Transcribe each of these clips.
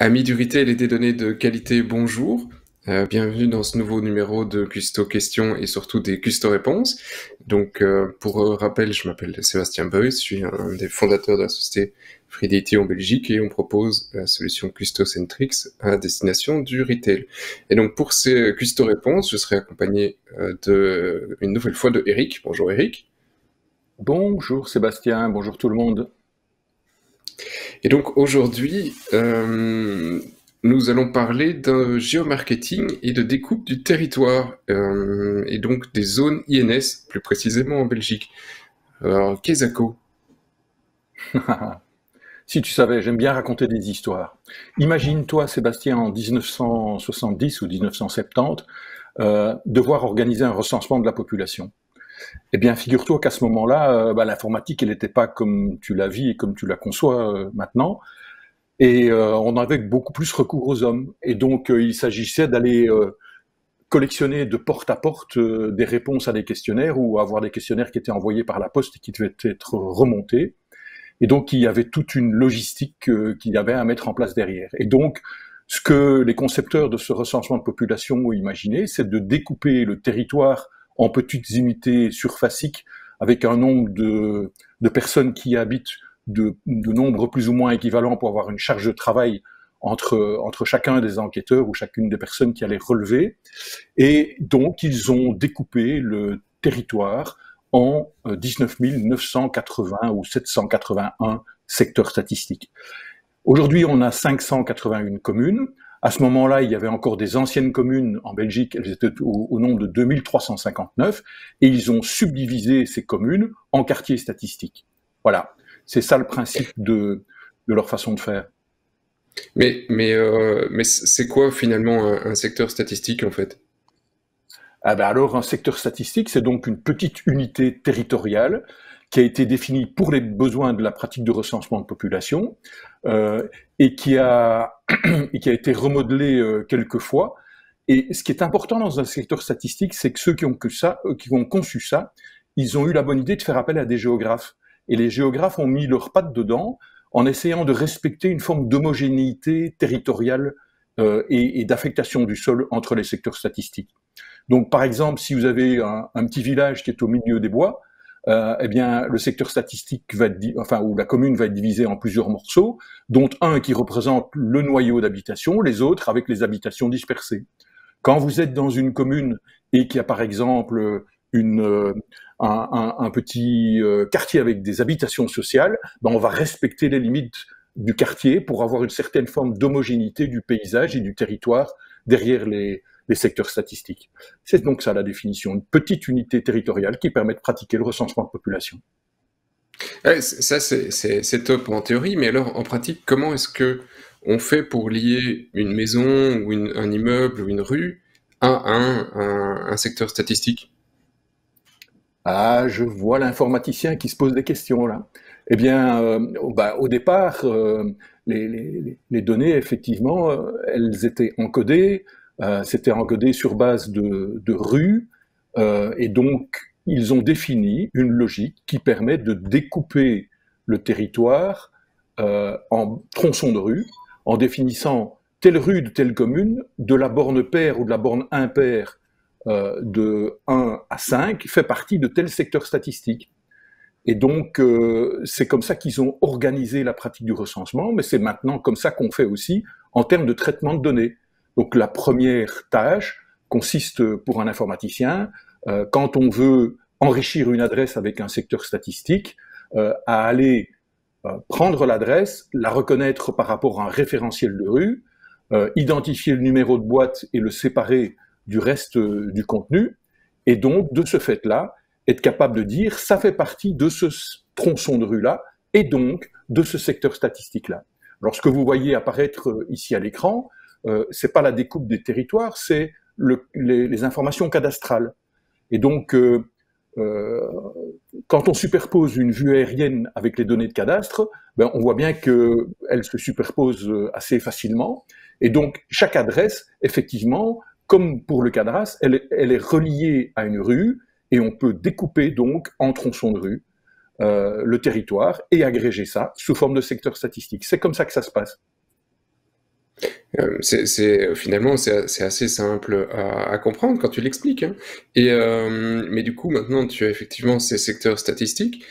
Amis du retail et des données de qualité, bonjour. Bienvenue dans ce nouveau numéro de Custo Questions et surtout des Custo Réponses. Donc, pour rappel, je m'appelle Sébastien Beuys, je suis un des fondateurs de la société Fridati en Belgique et on propose la solution Custo Centrix à destination du retail. Et donc, pour ces Custo Réponses, je serai accompagné une nouvelle fois de Eric. Bonjour Eric. Bonjour Sébastien, bonjour tout le monde. Et donc aujourd'hui, nous allons parler de géomarketing et de découpe du territoire, et donc des zones INS, plus précisément en Belgique. Alors, Kesako. Si tu savais, j'aime bien raconter des histoires. Imagine-toi Sébastien en 1970 ou 1970, devoir organiser un recensement de la population. Eh bien, figure-toi qu'à ce moment-là, l'informatique, elle n'était pas comme tu la vis et comme tu la conçois maintenant. Et on avait beaucoup plus recours aux hommes. Et donc, il s'agissait d'aller collectionner de porte à porte des réponses à des questionnaires ou avoir des questionnaires qui étaient envoyés par la poste et qui devaient être remontés. Et donc, il y avait toute une logistique qu'il y avait à mettre en place derrière. Et donc, ce que les concepteurs de ce recensement de population ont imaginé, c'est de découper le territoire en petites unités surfaciques avec un nombre de personnes qui habitent de nombres plus ou moins équivalents pour avoir une charge de travail entre chacun des enquêteurs ou chacune des personnes qui allaient relever. Et donc, ils ont découpé le territoire en 19 980 ou 781 secteurs statistiques. Aujourd'hui, on a 581 communes. À ce moment-là, il y avait encore des anciennes communes en Belgique, elles étaient au nombre de 2359, et ils ont subdivisé ces communes en quartiers statistiques. Voilà, c'est ça le principe de leur façon de faire. Mais c'est quoi finalement un secteur statistique en fait? Ah ben alors, un secteur statistique, c'est donc une petite unité territoriale qui a été définie pour les besoins de la pratique de recensement de population euh, et, qui a, et qui a été remodelée quelques fois. Et ce qui est important dans un secteur statistique, c'est que ceux qui ont conçu ça, ils ont eu la bonne idée de faire appel à des géographes. Et les géographes ont mis leurs pattes dedans en essayant de respecter une forme d'homogénéité territoriale et d'affectation du sol entre les secteurs statistiques. Donc, par exemple, si vous avez un petit village qui est au milieu des bois, eh bien, le secteur statistique ou la commune va être divisée en plusieurs morceaux, dont un qui représente le noyau d'habitation, les autres avec les habitations dispersées. Quand vous êtes dans une commune et qu'il y a, par exemple, un petit quartier avec des habitations sociales, ben, on va respecter les limites du quartier pour avoir une certaine forme d'homogénéité du paysage et du territoire derrière les secteurs statistiques. C'est donc ça la définition, une petite unité territoriale qui permet de pratiquer le recensement de population. Ouais, ça c'est top en théorie, mais alors en pratique, comment est-ce que on fait pour lier une maison ou un immeuble ou une rue à un secteur statistique? Ah, je vois l'informaticien qui se pose des questions là. Eh bien, au départ, les données, effectivement, elles étaient encodées. C'était encodé sur base de rues, et donc ils ont défini une logique qui permet de découper le territoire en tronçons de rue, en définissant telle rue de telle commune, de la borne paire ou de la borne impaire de 1 à 5 fait partie de tel secteur statistique. Et donc, c'est comme ça qu'ils ont organisé la pratique du recensement, mais c'est maintenant comme ça qu'on fait aussi en termes de traitement de données. Donc, la première tâche consiste pour un informaticien, quand on veut enrichir une adresse avec un secteur statistique, à aller prendre l'adresse, la reconnaître par rapport à un référentiel de rue, identifier le numéro de boîte et le séparer du reste du contenu, et donc, de ce fait-là, être capable de dire ça fait partie de ce tronçon de rue-là, et donc de ce secteur statistique-là. Alors, ce que vous voyez apparaître ici à l'écran, c'est pas la découpe des territoires, c'est les informations cadastrales. Et donc, quand on superpose une vue aérienne avec les données de cadastre, ben, on voit bien qu'elles se superposent assez facilement. Et donc, chaque adresse, effectivement, comme pour le cadastre, elle est reliée à une rue et on peut découper donc en tronçons de rue le territoire et agréger ça sous forme de secteur statistique. C'est comme ça que ça se passe. Finalement, c'est assez simple à comprendre quand tu l'expliques, hein. Mais du coup, maintenant, tu as effectivement ces secteurs statistiques.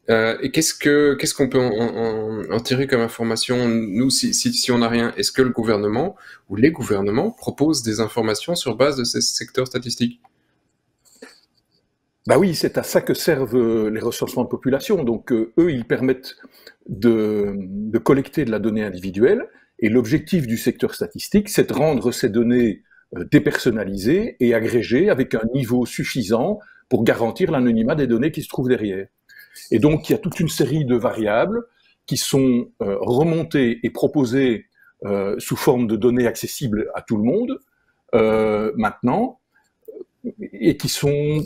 Et qu'est-ce qu'on peut en tirer comme information, nous, si on n'a rien? Est-ce que le gouvernement ou les gouvernements proposent des informations sur base de ces secteurs statistiques? Bah oui, c'est à ça que servent les recensements de population. Donc eux, ils permettent de collecter de la donnée individuelle. Et l'objectif du secteur statistique, c'est de rendre ces données dépersonnalisées et agrégées avec un niveau suffisant pour garantir l'anonymat des données qui se trouvent derrière. Et donc, il y a toute une série de variables qui sont remontées et proposées sous forme de données accessibles à tout le monde maintenant, et qui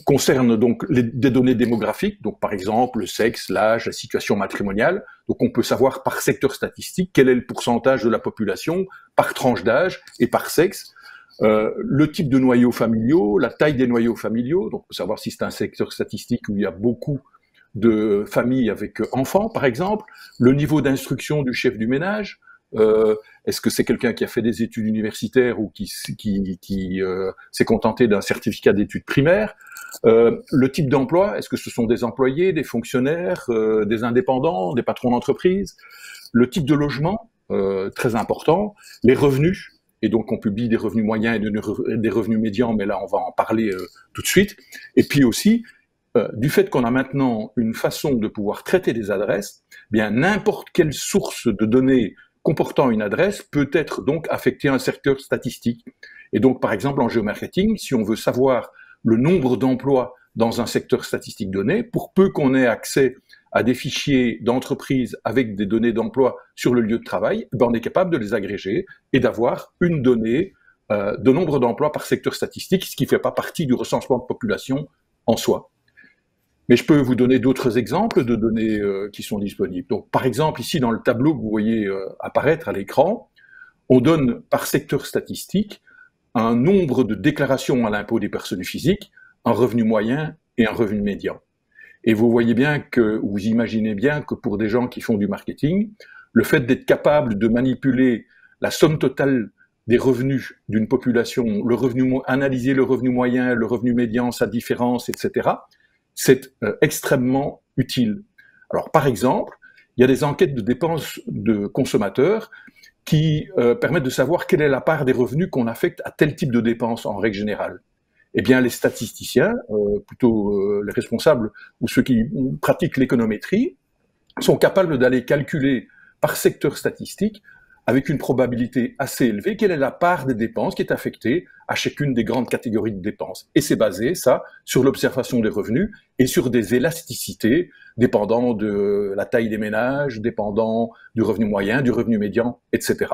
concernent donc des données démographiques, donc par exemple le sexe, l'âge, la situation matrimoniale. Donc on peut savoir par secteur statistique quel est le pourcentage de la population par tranche d'âge et par sexe. Le type de noyaux familiaux, la taille des noyaux familiaux, donc on peut savoir si c'est un secteur statistique où il y a beaucoup de familles avec enfants, par exemple, le niveau d'instruction du chef du ménage, est-ce que c'est quelqu'un qui a fait des études universitaires ou qui s'est contenté d'un certificat d'études primaires, le type d'emploi, est-ce que ce sont des employés, des fonctionnaires, des indépendants, des patrons d'entreprise, le type de logement, très important, les revenus, et donc on publie des revenus moyens et des revenus médians, mais là on va en parler tout de suite, et puis aussi du fait qu'on a maintenant une façon de pouvoir traiter des adresses, bien n'importe quelle source de données comportant une adresse peut être donc affectée à un secteur statistique. Et donc, par exemple, en géomarketing, si on veut savoir le nombre d'emplois dans un secteur statistique donné, pour peu qu'on ait accès à des fichiers d'entreprise avec des données d'emploi sur le lieu de travail, ben on est capable de les agréger et d'avoir une donnée de nombre d'emplois par secteur statistique, ce qui ne fait pas partie du recensement de population en soi. Mais je peux vous donner d'autres exemples de données qui sont disponibles. Donc, par exemple, ici, dans le tableau que vous voyez apparaître à l'écran, on donne par secteur statistique un nombre de déclarations à l'impôt des personnes physiques, un revenu moyen et un revenu médian. Et vous voyez bien que, vous imaginez bien que pour des gens qui font du marketing, le fait d'être capable de manipuler la somme totale des revenus d'une population, analyser le revenu moyen, le revenu médian, sa différence, etc., c'est extrêmement utile. Alors, par exemple, il y a des enquêtes de dépenses de consommateurs qui permettent de savoir quelle est la part des revenus qu'on affecte à tel type de dépenses en règle générale. Eh bien, les statisticiens, plutôt les responsables ou ceux qui pratiquent l'économétrie, sont capables d'aller calculer par secteur statistique avec une probabilité assez élevée, quelle est la part des dépenses qui est affectée à chacune des grandes catégories de dépenses. Et c'est basé, ça, sur l'observation des revenus et sur des élasticités dépendant de la taille des ménages, dépendant du revenu moyen, du revenu médian, etc.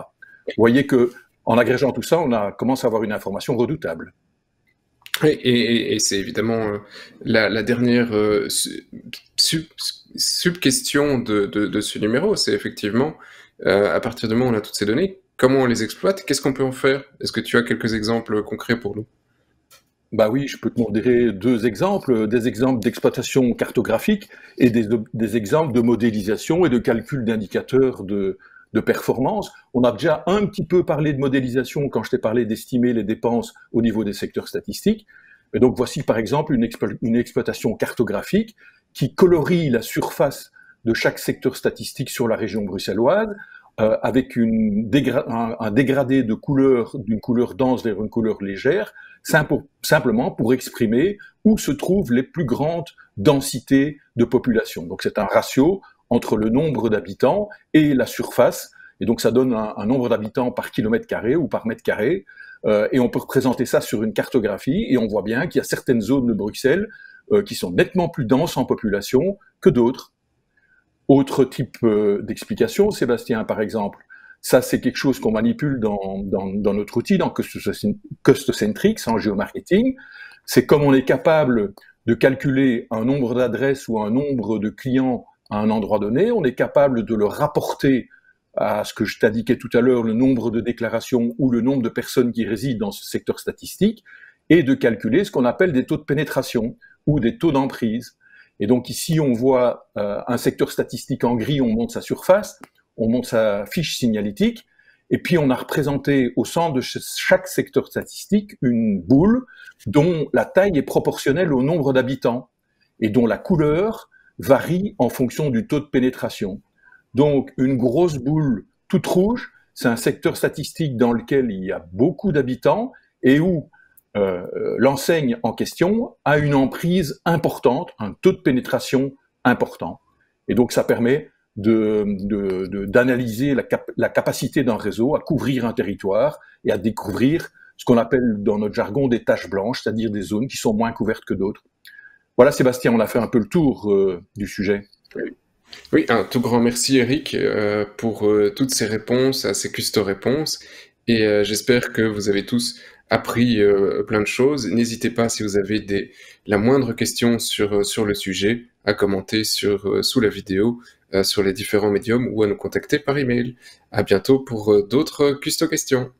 Vous voyez que, en agrégeant tout ça, on commence à avoir une information redoutable. Et c'est évidemment la dernière sub-question de ce numéro, c'est effectivement, à partir du moment où on a toutes ces données, comment on les exploite, qu'est-ce qu'on peut en faire? Est-ce que tu as quelques exemples concrets pour nous? Bah oui, je peux te montrer deux exemples, des exemples d'exploitation cartographique et des exemples de modélisation et de calcul d'indicateurs de performance. On a déjà un petit peu parlé de modélisation quand je t'ai parlé d'estimer les dépenses au niveau des secteurs statistiques. Et donc voici par exemple une exploitation cartographique qui colorie la surface de chaque secteur statistique sur la région bruxelloise avec un dégradé de couleur, d'une couleur dense vers une couleur légère, simplement pour exprimer où se trouvent les plus grandes densités de population. Donc c'est un ratio entre le nombre d'habitants et la surface, et donc ça donne un nombre d'habitants par kilomètre carré ou par mètre carré, et on peut représenter ça sur une cartographie, et on voit bien qu'il y a certaines zones de Bruxelles qui sont nettement plus denses en population que d'autres. Autre type d'explication, Sébastien, par exemple, ça c'est quelque chose qu'on manipule dans notre outil, dans Costocentrix, en géomarketing, c'est comme on est capable de calculer un nombre d'adresses ou un nombre de clients à un endroit donné, on est capable de le rapporter à ce que je t'indiquais tout à l'heure, le nombre de déclarations ou le nombre de personnes qui résident dans ce secteur statistique, et de calculer ce qu'on appelle des taux de pénétration ou des taux d'emprise. Et donc ici, on voit un secteur statistique en gris, on monte sa surface, on monte sa fiche signalétique, Et puis on a représenté au centre de chaque secteur statistique une boule dont la taille est proportionnelle au nombre d'habitants et dont la couleur varie en fonction du taux de pénétration. Donc une grosse boule toute rouge, c'est un secteur statistique dans lequel il y a beaucoup d'habitants et où l'enseigne en question a une emprise importante, un taux de pénétration important. Et donc ça permet d'analyser la capacité d'un réseau à couvrir un territoire et à découvrir ce qu'on appelle dans notre jargon des taches blanches, c'est-à-dire des zones qui sont moins couvertes que d'autres. Voilà Sébastien, on a fait un peu le tour du sujet. Oui, un tout grand merci Eric pour toutes ces réponses à ces custo-réponses et j'espère que vous avez tous appris plein de choses. N'hésitez pas si vous avez la moindre question sur le sujet à commenter sous la vidéo sur les différents médiums ou à nous contacter par email. À bientôt pour d'autres custo-questions.